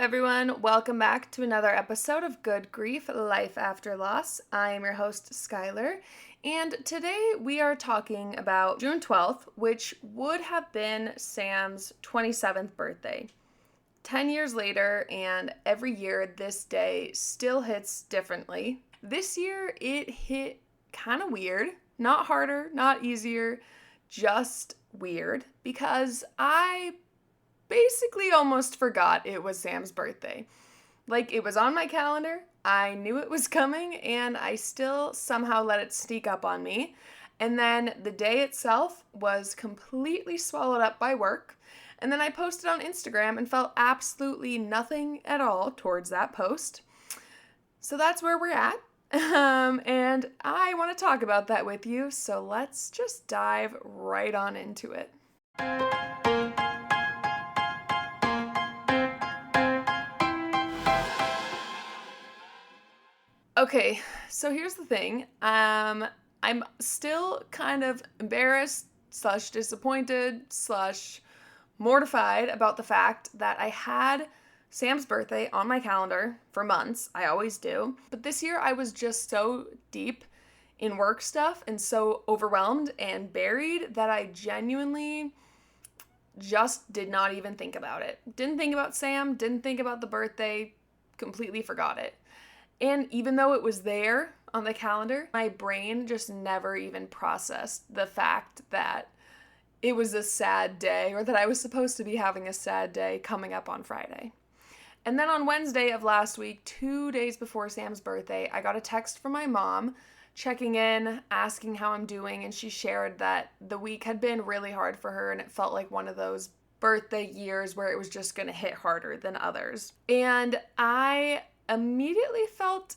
everyone. Welcome back to another episode of Good Grief, Life After Loss. I am your host, Skylar, and today we are talking about June 12th, which would have been Sam's 27th birthday. 10 years later, and every year this day still hits differently. This year it hit kind of weird, not harder, not easier, just weird, because I basically almost forgot it was Sam's birthday. Like, it was on my calendar, I knew it was coming, and I still somehow let it sneak up on me. And then the day itself was completely swallowed up by work. And then I posted on Instagram and felt absolutely nothing at all towards that post. So that's where we're at. And I want to talk about that with you. So let's just dive right on into it. Okay, so here's the thing. I'm still kind of embarrassed / disappointed / mortified about the fact that I had Sam's birthday on my calendar for months. I always do. But this year I was just so deep in work stuff and so overwhelmed and buried that I genuinely just did not even think about it. Didn't think about Sam, didn't think about the birthday, completely forgot it. And even though it was there on the calendar, my brain just never even processed the fact that it was a sad day or that I was supposed to be having a sad day coming up on Friday. And then on Wednesday of last week, 2 days before Sam's birthday, I got a text from my mom checking in, asking how I'm doing, and she shared that the week had been really hard for her and it felt like one of those birthday years where it was just going to hit harder than others. And I immediately felt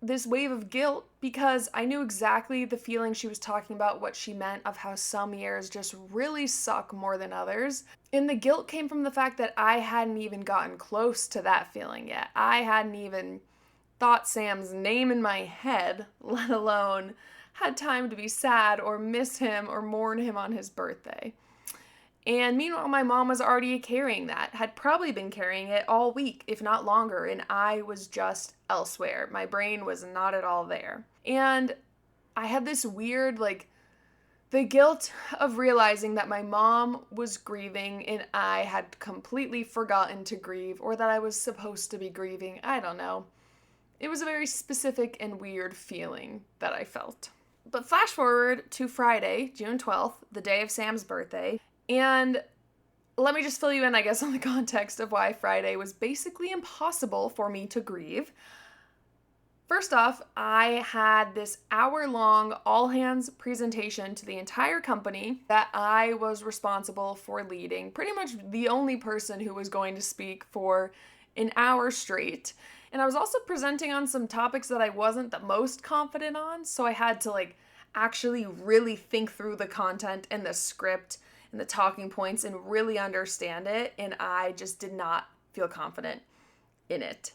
this wave of guilt because I knew exactly the feeling she was talking about, what she meant of how some years just really suck more than others. And the guilt came from the fact that I hadn't even gotten close to that feeling yet. I hadn't even thought Sam's name in my head, let alone had time to be sad or miss him or mourn him on his birthday. And meanwhile, my mom was already carrying that, had probably been carrying it all week, if not longer, and I was just elsewhere. My brain was not at all there. And I had this weird, the guilt of realizing that my mom was grieving and I had completely forgotten to grieve, or that I was supposed to be grieving. I don't know. It was a very specific and weird feeling that I felt. But flash forward to Friday, June 12th, the day of Sam's birthday, and let me just fill you in, I guess, on the context of why Friday was basically impossible for me to grieve. First off, I had this hour-long all-hands presentation to the entire company that I was responsible for leading, pretty much the only person who was going to speak for an hour straight. And I was also presenting on some topics that I wasn't the most confident on, so I had to actually really think through the content and the script and the talking points and really understand it, and I just did not feel confident in it.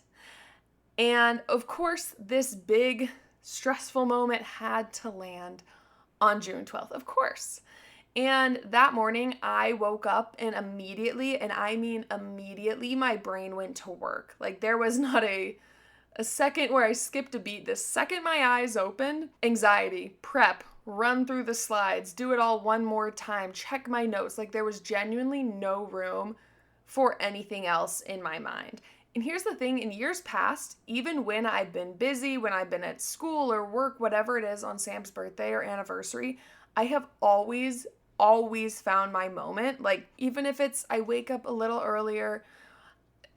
And of course, this big stressful moment had to land on June 12th, of course. And that morning, I woke up and immediately, and I mean immediately, my brain went to work. There was not a second where I skipped a beat. The second my eyes opened, anxiety, prep, run through the slides, do it all one more time, check my notes. There was genuinely no room for anything else in my mind. And here's the thing, in years past, even when I've been busy, when I've been at school or work, whatever it is on Sam's birthday or anniversary, I have always found my moment. Even if it's I wake up a little earlier,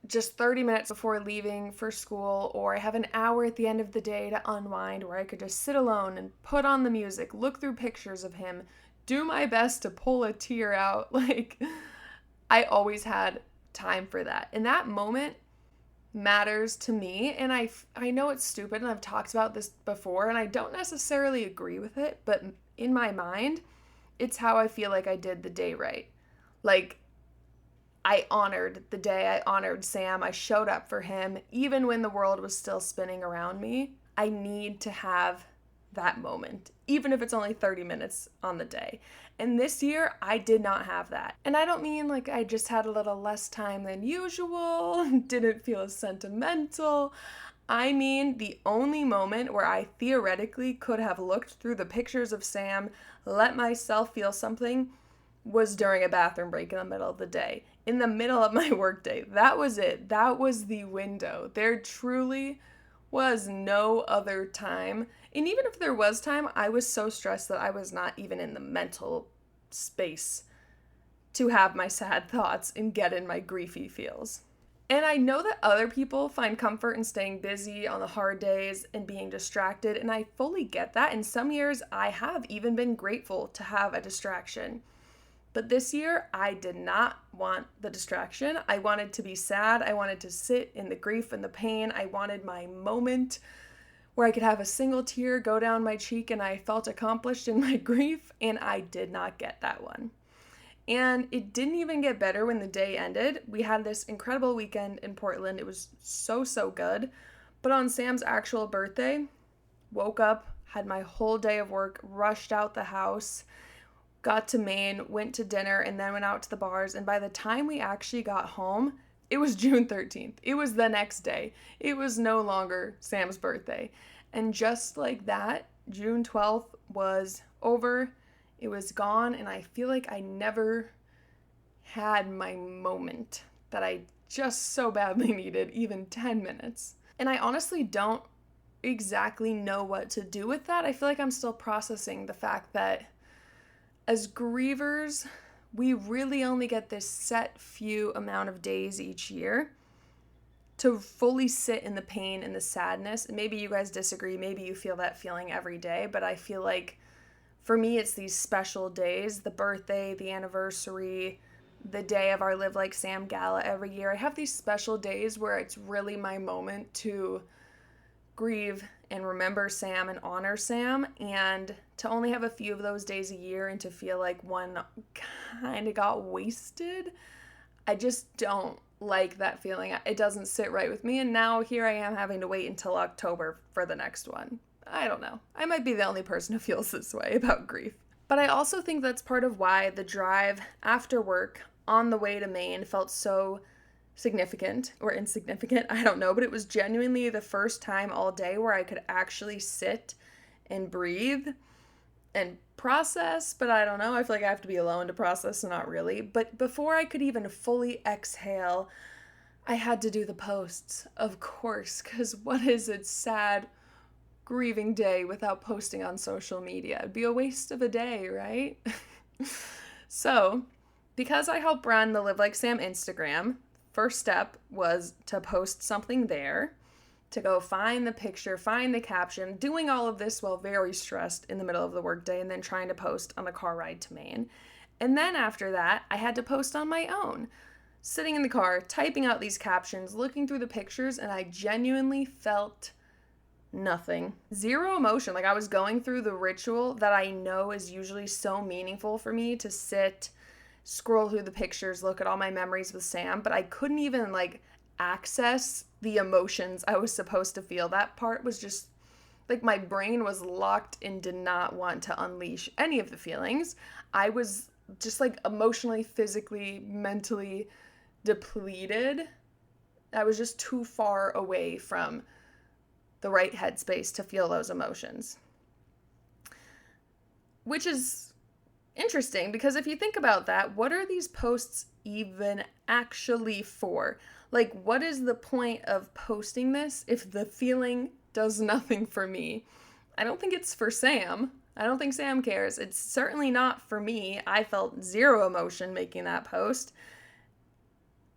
just 30 minutes before leaving for school, or I have an hour at the end of the day to unwind where I could just sit alone and put on the music, look through pictures of him, do my best to pull a tear out. I always had time for that. And that moment matters to me. And I know it's stupid, and I've talked about this before, and I don't necessarily agree with it, but in my mind, it's how I feel like I did the day right. I honored the day, I honored Sam, I showed up for him, even when the world was still spinning around me. I need to have that moment, even if it's only 30 minutes on the day. And this year, I did not have that. And I don't mean like I just had a little less time than usual, didn't feel as sentimental. I mean, the only moment where I theoretically could have looked through the pictures of Sam, let myself feel something, was during a bathroom break in the middle of the day. In the middle of my workday. That was it. That was the window. There truly was no other time. And even if there was time, I was so stressed that I was not even in the mental space to have my sad thoughts and get in my griefy feels. And I know that other people find comfort in staying busy on the hard days and being distracted, and I fully get that. In some years, I have even been grateful to have a distraction. But this year, I did not want the distraction. I wanted to be sad. I wanted to sit in the grief and the pain. I wanted my moment where I could have a single tear go down my cheek and I felt accomplished in my grief, and I did not get that one. And it didn't even get better when the day ended. We had this incredible weekend in Portland. It was so good. But on Sam's actual birthday, woke up, had my whole day of work, rushed out the house, got to Maine, went to dinner, and then went out to the bars. And by the time we actually got home, it was June 13th. It was the next day. It was no longer Sam's birthday. And just like that, June 12th was over. It was gone, and I feel like I never had my moment that I just so badly needed, even 10 minutes. And I honestly don't exactly know what to do with that. I feel like I'm still processing the fact that as grievers, we really only get this set few amount of days each year to fully sit in the pain and the sadness. And maybe you guys disagree, maybe you feel that feeling every day, but I feel like for me, it's these special days, the birthday, the anniversary, the day of our Live Like Sam gala every year. I have these special days where it's really my moment to grieve and remember Sam and honor Sam, and to only have a few of those days a year and to feel like one kind of got wasted, I just don't like that feeling. It doesn't sit right with me, and now here I am having to wait until October for the next one. I don't know. I might be the only person who feels this way about grief. But I also think that's part of why the drive after work on the way to Maine felt so significant or insignificant. I don't know, but it was genuinely the first time all day where I could actually sit and breathe and process, but I don't know. I feel like I have to be alone to process, so not really. But before I could even fully exhale, I had to do the posts, of course, because what is it, sad grieving day without posting on social media? It'd be a waste of a day, right? So, because I help run the Live Like Sam Instagram, first step was to post something there, to go find the picture, find the caption, doing all of this while very stressed in the middle of the workday, and then trying to post on the car ride to Maine. And then after that, I had to post on my own, sitting in the car, typing out these captions, looking through the pictures, and I genuinely felt nothing. Zero emotion. Like I was going through the ritual that I know is usually so meaningful for me to sit, scroll through the pictures, look at all my memories with Sam, but I couldn't even access the emotions I was supposed to feel. That part was just my brain was locked and did not want to unleash any of the feelings. I was just emotionally, physically, mentally depleted. I was just too far away from the right headspace to feel those emotions. Which is interesting because if you think about that, what are these posts even actually for? What is the point of posting this if the feeling does nothing for me? I don't think it's for Sam. I don't think Sam cares. It's certainly not for me. I felt zero emotion making that post.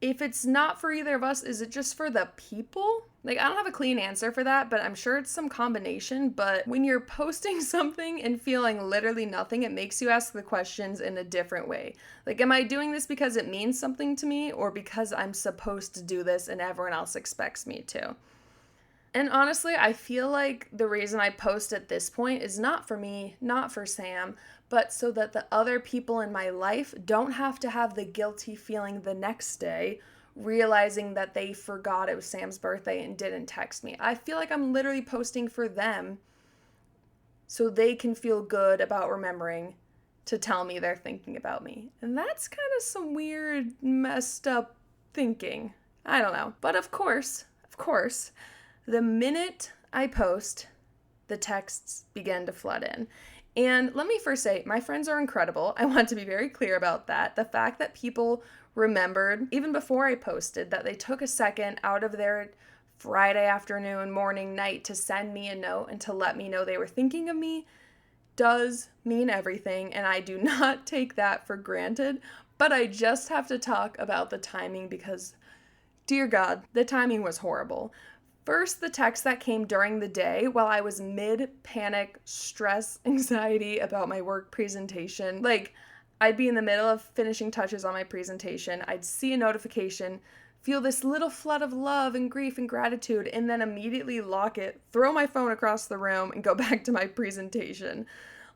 If it's not for either of us, is it just for the people? I don't have a clean answer for that, but I'm sure it's some combination. But when you're posting something and feeling literally nothing, it makes you ask the questions in a different way. Am I doing this because it means something to me or because I'm supposed to do this and everyone else expects me to? And honestly, I feel like the reason I post at this point is not for me, not for Sam, but so that the other people in my life don't have to have the guilty feeling the next day, realizing that they forgot it was Sam's birthday and didn't text me. I feel like I'm literally posting for them so they can feel good about remembering to tell me they're thinking about me. And that's kind of some weird, messed up thinking. I don't know. But of course, the minute I post, the texts begin to flood in. And let me first say, my friends are incredible. I want to be very clear about that. The fact that people remembered, even before I posted, that they took a second out of their Friday afternoon, morning, night to send me a note and to let me know they were thinking of me does mean everything, and I do not take that for granted. But I just have to talk about the timing because, dear God, the timing was horrible. First, the text that came during the day while I was mid-panic, stress, anxiety about my work presentation. Like, I'd be in the middle of finishing touches on my presentation, I'd see a notification, feel this little flood of love and grief and gratitude, and then immediately lock it, throw my phone across the room, and go back to my presentation.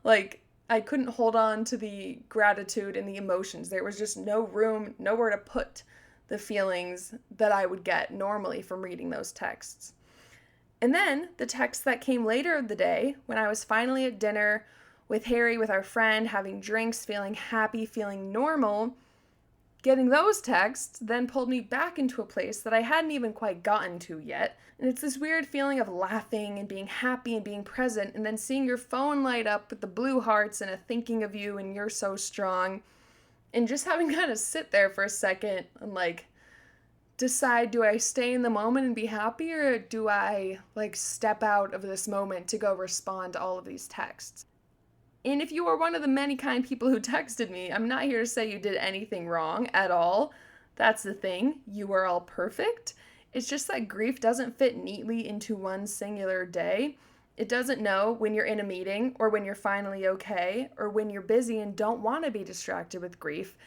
Like, I couldn't hold on to the gratitude and the emotions. There was just no room, nowhere to put the feelings that I would get normally from reading those texts. And then the text that came later in the day, when I was finally at dinner with Harry, with our friend, having drinks, feeling happy, feeling normal, getting those texts then pulled me back into a place that I hadn't even quite gotten to yet. And it's this weird feeling of laughing and being happy and being present, and then seeing your phone light up with the blue hearts and a thinking of you and you're so strong. And just having to kind of sit there for a second and like decide, do I stay in the moment and be happy, or do I like step out of this moment to go respond to all of these texts? And if you are one of the many kind people who texted me, I'm not here to say you did anything wrong at all. That's the thing. You are all perfect. It's just that grief doesn't fit neatly into one singular day. It doesn't know when you're in a meeting or when you're finally okay or when you're busy and don't want to be distracted with grief.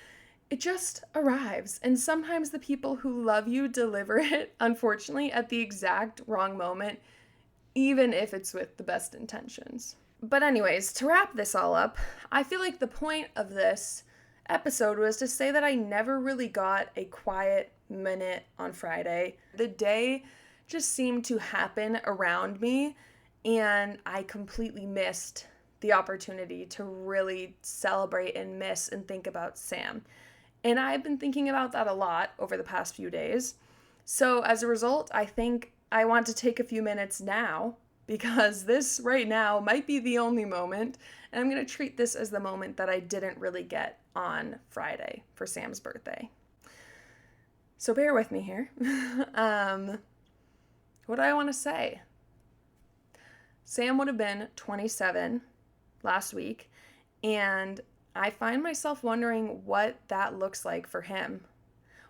It just arrives. And sometimes the people who love you deliver it, unfortunately, at the exact wrong moment, even if it's with the best intentions. But anyways, to wrap this all up, I feel like the point of this episode was to say that I never really got a quiet minute on Friday. The day just seemed to happen around me, and I completely missed the opportunity to really celebrate and miss and think about Sam. And I've been thinking about that a lot over the past few days. So as a result, I think I want to take a few minutes now, because this right now might be the only moment, and I'm going to treat this as the moment that I didn't really get on Friday for Sam's birthday. So bear with me here. What do I want to say? Sam would have been 27 last week, and I find myself wondering what that looks like for him.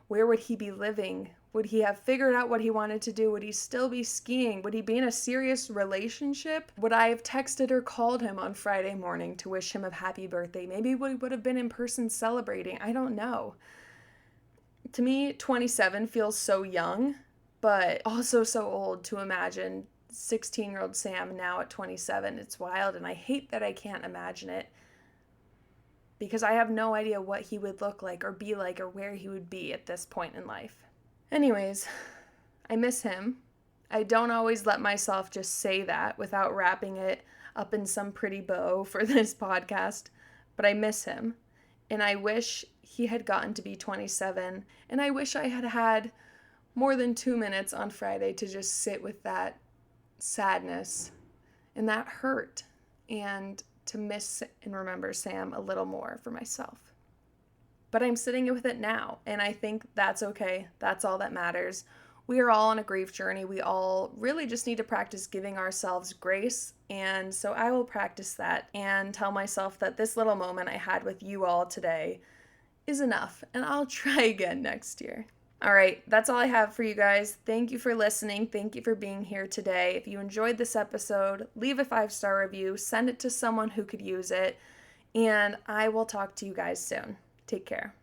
Where would he be living? Would he have figured out what he wanted to do? Would he still be skiing? Would he be in a serious relationship? Would I have texted or called him on Friday morning to wish him a happy birthday? Maybe we would have been in person celebrating. I don't know. To me, 27 feels so young, but also so old to imagine 16-year-old Sam now at 27. It's wild, and I hate that I can't imagine it, because I have no idea what he would look like or be like or where he would be at this point in life. Anyways, I miss him. I don't always let myself just say that without wrapping it up in some pretty bow for this podcast, but I miss him. And I wish he had gotten to be 27, and I wish I had had more than 2 minutes on Friday to just sit with that sadness and that hurt, and to miss and remember Sam a little more for myself. But I'm sitting with it now, and I think that's okay. That's all that matters. We are all on a grief journey. We all really just need to practice giving ourselves grace, and so I will practice that and tell myself that this little moment I had with you all today is enough, and I'll try again next year. All right, that's all I have for you guys. Thank you for listening. Thank you for being here today. If you enjoyed this episode, leave a 5-star review, send it to someone who could use it, and I will talk to you guys soon. Take care.